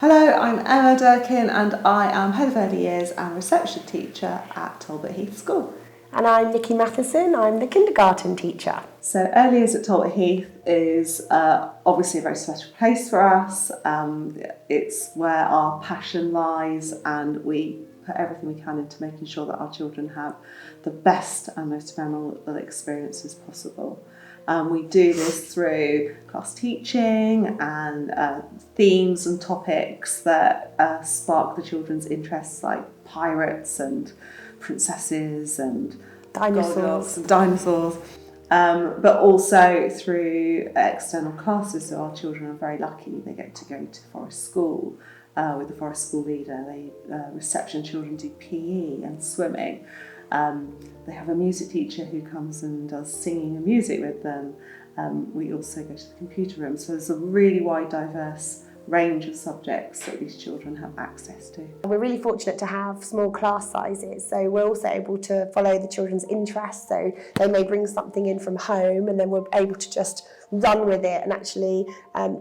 Hello, I'm Emma Durkin and I am Head of Early Years and Reception Teacher at Talbot Heath School. And I'm Nikki Matheson, I'm the kindergarten teacher. So Early Years at Talbot Heath is obviously a very special place for us. It's where our passion lies and we put everything we can into making sure that our children have the best and most memorable experiences possible. We do this through class teaching and themes and topics that spark the children's interests, like pirates and princesses and Dinosaurs. But also through external classes. So our children are very lucky; they get to go to Forest School with the Forest School leader. Reception children do PE and swimming. They have a music teacher who comes and does singing and music with them. We also go to the computer room. So there's a really wide, diverse range of subjects that these children have access to. We're really fortunate to have small class sizes, so we're also able to follow the children's interests. So they may bring something in from home and then we're able to just run with it, and actually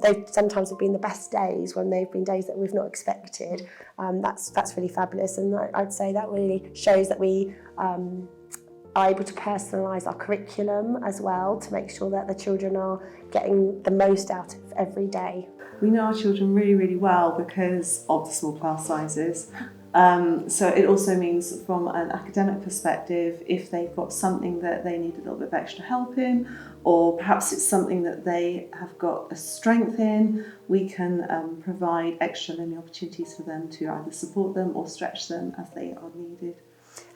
they sometimes have been the best days when they've been days that we've not expected. That's really fabulous, and I'd say that really shows that we are able to personalise our curriculum as well to make sure that the children are getting the most out of every day. We know our children really, really well because of the small class sizes. So it also means from an academic perspective, if they've got something that they need a little bit of extra help in, or perhaps it's something that they have got a strength in, we can provide extra learning opportunities for them to either support them or stretch them as they are needed.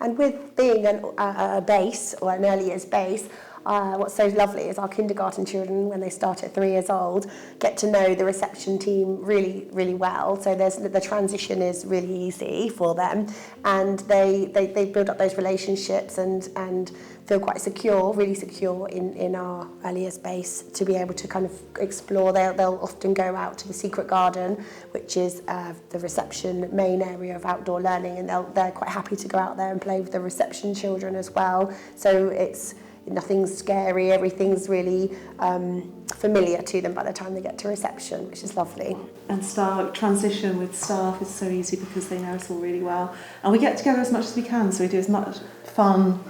And with being a base, or an early years base, what's so lovely is our kindergarten children, when they start at 3 years old, get to know the reception team really, really well. So the transition is really easy for them, and they build up those relationships and feel quite secure, really secure in our early years base to be able to kind of explore. They'll often go out to the secret garden, which is the reception main area of outdoor learning, and they're quite happy to go out there and play with the reception children as well. So it's nothing's scary, everything's really familiar to them by the time they get to reception, which is lovely. And transition with staff is so easy because they know us all really well. And we get together as much as we can, so we do as much fun.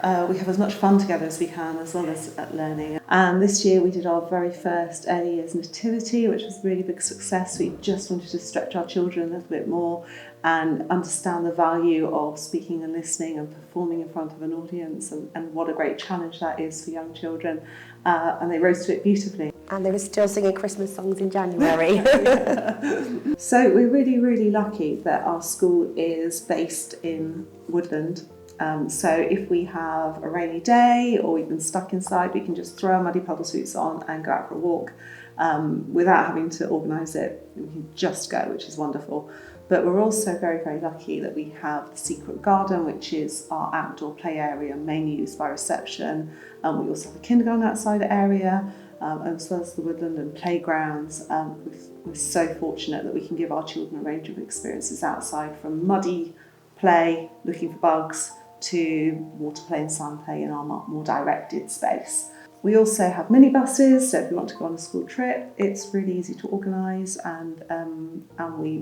We have as much fun together as we can, as well as at learning. And this year we did our very first early years nativity, which was a really big success. We just wanted to stretch our children a little bit more and understand the value of speaking and listening and performing in front of an audience, and what a great challenge that is for young children. And they rose to it beautifully. And they were still singing Christmas songs in January. So we're really, really lucky that our school is based in Woodland. So if we have a rainy day or we've been stuck inside, we can just throw our muddy puddle suits on and go out for a walk without having to organise it. We can just go, which is wonderful. But we're also very, very lucky that we have the secret garden, which is our outdoor play area mainly used by reception. We also have a kindergarten outside area, as well as the woodland and playgrounds. We're so fortunate that we can give our children a range of experiences outside, from muddy play, looking for bugs, to water play and sand play in our more directed space. We also have minibuses, so if we want to go on a school trip, it's really easy to organise. And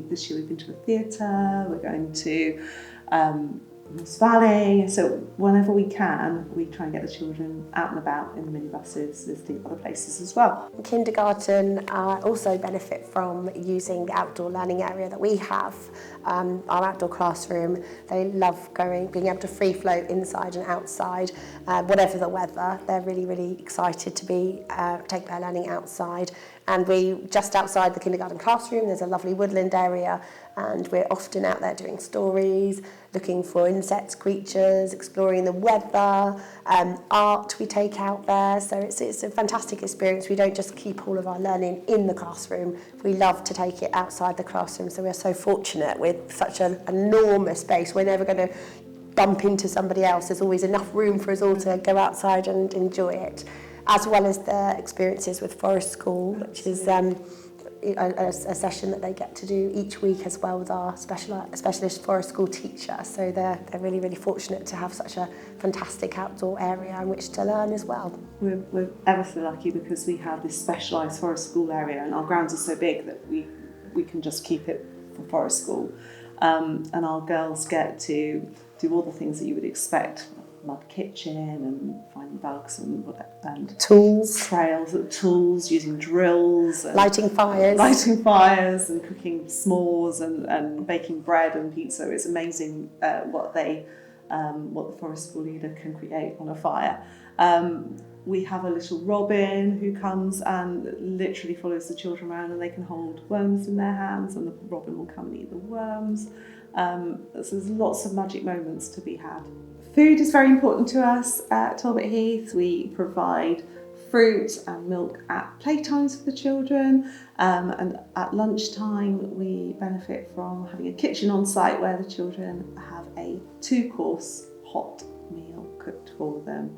this year we've been to a theatre, we're going to Ross Valley. So whenever we can, we try and get the children out and about in the minibuses, visiting other places as well. Kindergarten also benefit from using the outdoor learning area that we have. Our outdoor classroom, they love being able to free float inside and outside, whatever the weather. They're really, really excited to take their learning outside. And just outside the kindergarten classroom, there's a lovely woodland area, and we're often out there doing stories, looking for insects, creatures, exploring the weather, art we take out there. So it's a fantastic experience. We don't just keep all of our learning in the classroom. We love to take it outside the classroom. So we're so fortunate with such an enormous space. We're never going to bump into somebody else. There's always enough room for us all to go outside and enjoy it, as well as the experiences with Forest School, which is a session that they get to do each week as well with our specialist Forest School teacher. So they're really, really fortunate to have such a fantastic outdoor area in which to learn as well. We're ever so lucky because we have this specialised Forest School area, and our grounds are so big that we we can just keep it for forest school. And our girls get to do all the things that you would expect: mud kitchen and finding bugs and tools, using drills, and lighting fires, and cooking s'mores and baking bread and pizza. It's amazing what the forest school leader can create on a fire. We have a little robin who comes and literally follows the children around, and they can hold worms in their hands, and the robin will come and eat the worms. So there's lots of magic moments to be had. Food is very important to us at Talbot Heath. We provide fruit and milk at playtimes for the children, and at lunchtime we benefit from having a kitchen on site where the children have a 2-course hot meal cooked for them,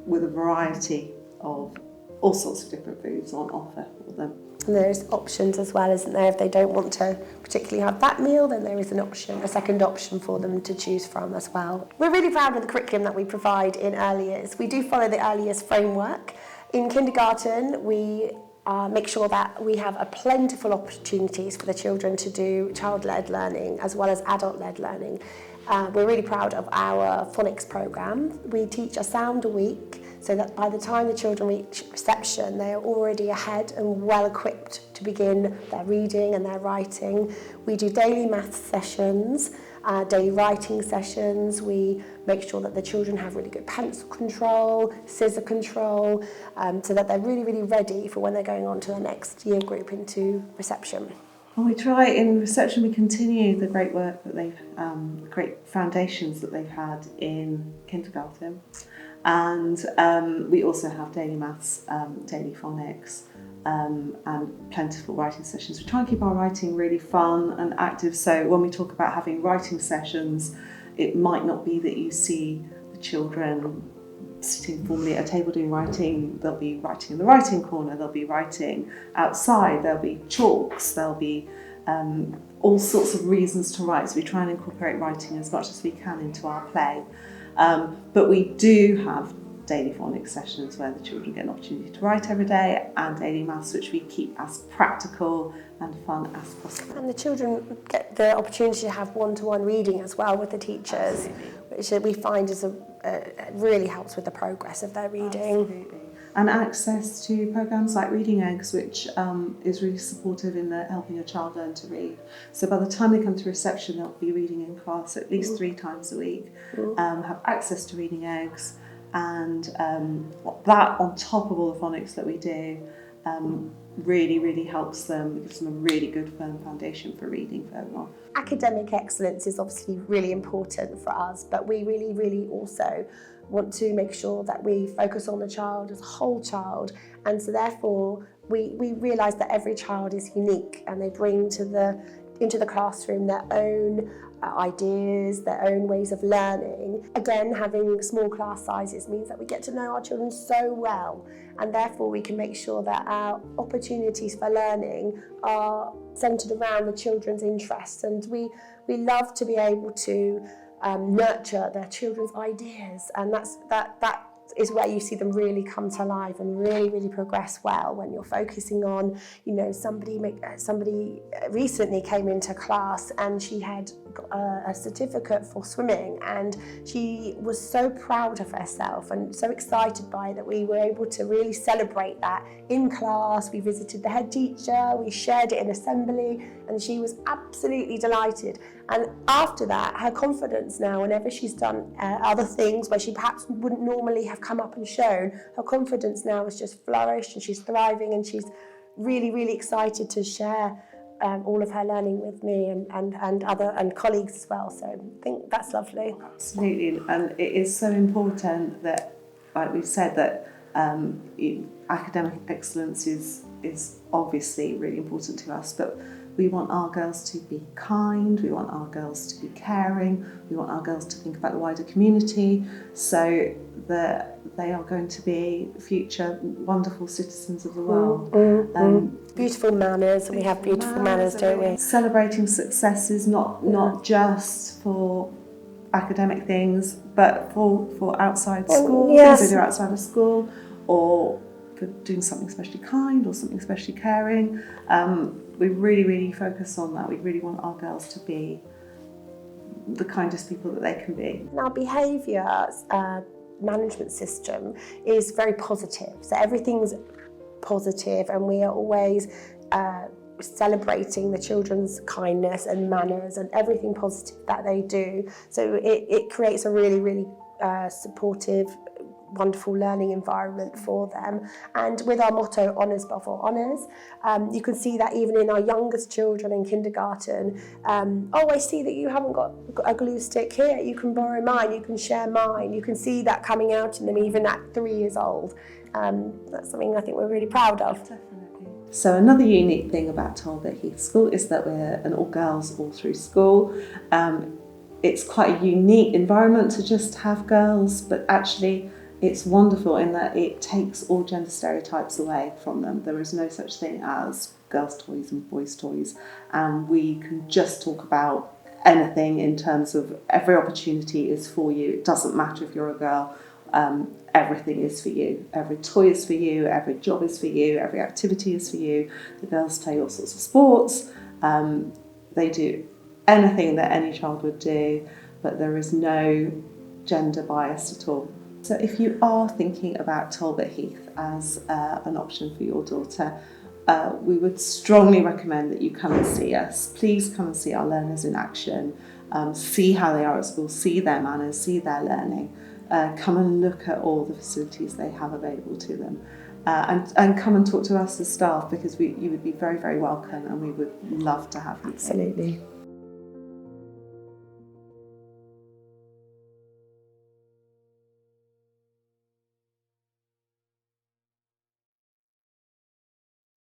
with a variety of all sorts of different foods on offer for them. And there's options as well, isn't there? If they don't want to particularly have that meal, then there is a second option for them to choose from as well. We're really proud of the curriculum that we provide in early years. We do follow the early years framework. In kindergarten, we make sure that we have a plentiful opportunities for the children to do child-led learning as well as adult-led learning. We're really proud of our phonics programme. We teach a sound a week, so that by the time the children reach reception, they are already ahead and well equipped to begin their reading and their writing. We do daily maths sessions, daily writing sessions. We make sure that the children have really good pencil control, scissor control, so that they're really, really ready for when they're going on to the next year group into reception. Well, we try in reception, we continue the great work that they've, great foundations that they've had in kindergarten. And we also have daily maths, daily phonics, and plentiful writing sessions. We try and keep our writing really fun and active, so when we talk about having writing sessions, it might not be that you see the children sitting formally at a table doing writing. They'll be writing in the writing corner, they'll be writing outside, there'll be chalks, there'll be all sorts of reasons to write, so we try and incorporate writing as much as we can into our play. But we do have daily phonics sessions where the children get an opportunity to write every day, and daily maths, which we keep as practical and fun as possible. And the children get the opportunity to have one-to-one reading as well with the teachers, which we find really helps with the progress of their reading. Absolutely. And access to programmes like Reading Eggs, which is really supportive in helping a child learn to read. So by the time they come to reception, they'll be reading in class at least 3 times a week, have access to Reading Eggs, and that on top of all the phonics that we do really, really helps them. It gives them a really good firm foundation for reading further on. Academic excellence is obviously really important for us, but we really, really also want to make sure that we focus on the child as a whole child, and so therefore we realise that every child is unique and they bring into the classroom their own ideas, their own ways of learning. Again, having small class sizes means that we get to know our children so well, and therefore we can make sure that our opportunities for learning are centred around the children's interests, and we love to be able to nurture their children's ideas, and that is where you see them really come to life and really, really progress well when you're focusing on, somebody recently came into class and she had got a certificate for swimming, and she was so proud of herself and so excited by it that we were able to really celebrate that in class. We visited the head teacher, we shared it in assembly, and she was absolutely delighted. And after that, her confidence now, whenever she's done other things where she perhaps wouldn't normally have come up and shown, her confidence now has just flourished and she's thriving, and she's really, really excited to share all of her learning with me and colleagues as well. So I think that's lovely. Absolutely, and it is so important that, like we've said, that academic excellence is obviously really important to us, but we want our girls to be kind, we want our girls to be caring, we want our girls to think about the wider community, so that they are going to be future wonderful citizens of the world. Beautiful manners, we have beautiful manners, don't we? Celebrating successes, not just for academic things, but for outside school, things they do outside of school, or for doing something especially kind or something especially caring. we really focus on that. We really want our girls to be the kindest people that they can be. And our behaviour management system is very positive. So everything's positive, and we are always celebrating the children's kindness and manners and everything positive that they do. So it creates a really supportive, wonderful learning environment for them. And with our motto, honours before honours, you can see that even in our youngest children in kindergarten. I see that you haven't got a glue stick here, you can borrow mine, you can share mine. You can see that coming out in them even at 3 years old. That's something I think we're really proud of. Definitely. So another unique thing about Talbot Heath School is that we're an all-girls all through school. It's quite a unique environment to just have girls, but actually it's wonderful in that it takes all gender stereotypes away from them. There is no such thing as girls' toys and boys' toys, and we can just talk about anything in terms of every opportunity is for you. It doesn't matter if you're a girl, everything is for you. Every toy is for you, every job is for you, every activity is for you. The girls play all sorts of sports, they do anything that any child would do, but there is no gender bias at all. So if you are thinking about Talbot Heath as an option for your daughter, we would strongly recommend that you come and see us. Please come and see our learners in action, see how they are at school, see their manners, see their learning. Come and look at all the facilities they have available to them, and come and talk to us as staff, because you would be very welcome, and we would love to have you. Absolutely.